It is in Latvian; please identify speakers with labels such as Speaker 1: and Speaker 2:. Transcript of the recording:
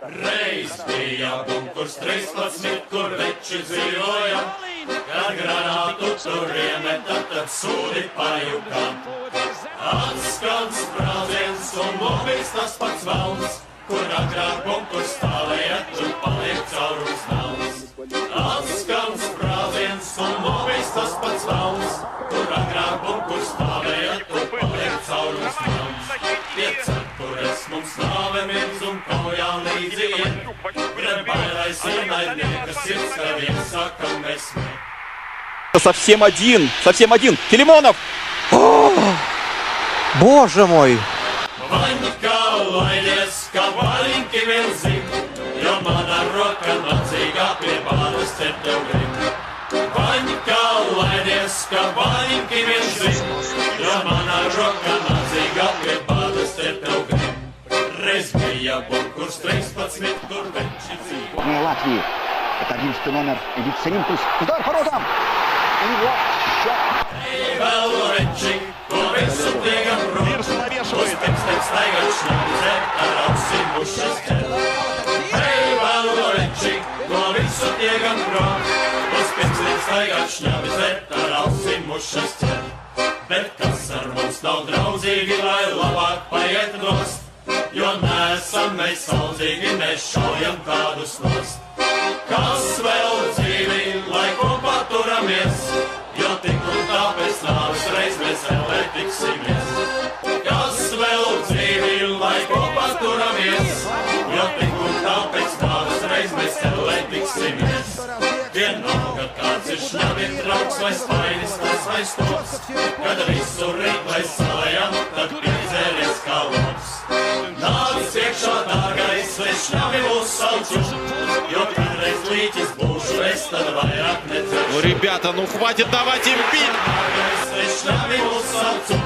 Speaker 1: Reiz bija bunkurs 13, kur veči dzīvoja, kad granātu tur iemeta, tad sūdi pajūkām. Atskan sprādziens un lobīs tas pats valns, kur agrāk bunkurs stāvēja, tur paliek caurums nauns. Atskan sprādziens un lobīs tas pats valns, kur agrāk bunkurs stāvēja, tur paliek caurums nauns. Piecapures mums nāve mirz un kaujām līdzi iet, pret bailais ienaidniekas sirds, kā viens saka mēs mē.
Speaker 2: Совсем один, Филимонов!
Speaker 3: О, Боже мой!
Speaker 1: Vaņķa laidies, kā vaļņķi vien zin, jo mana roka nācīgā pie bādas cer tev grib. Vaņķa laidies, kā vaļņķi vien zin, jo mana roka nācīgā pie bādas cer tev grib. Reiz bija bunkurs 13, kur veči dzīvo.
Speaker 4: Латвии. Это 11 номер Эдит Саринкус. Удар по воротам. И вот счет.
Speaker 1: Ej, vēl reči, ko visu tiekam prom. Uz pirkstiem staigāt šņādi zem, ar ausim mušas ķer. Ej, vēl reči, ko visu tiekam prom. Uz pirkstiem staigāt šņādi zem, ar ausim mušas ķer. Bet kas ar mums nav draudzīgi, lai labāk paiet nost, jo neesam mēs saudzīgi, mēs šaujam kādus nost. Kas vēl dzīvi, lai kopā turamies, jo tik un tā pēc nāves reiz mēs ellē tiksimies. Kas vēl dzīvi, lai kopā turamies, jo tik un tā pēc nāves reiz mēs ellē tiksimies. Vienalga kāds ir šņabir draugs vai spainis, tas vai stops, kad visu rīt vai salējam, tad piedzēries kā lops. Nāc iekšā, dārgais, es šņabi mūs saucu, jo kādreiz līķis būšu, es tad vairāk necešu.
Speaker 3: Ну, ребята, ну хватит давать им бить!
Speaker 1: Dārgais, es šņabi mūs saucu,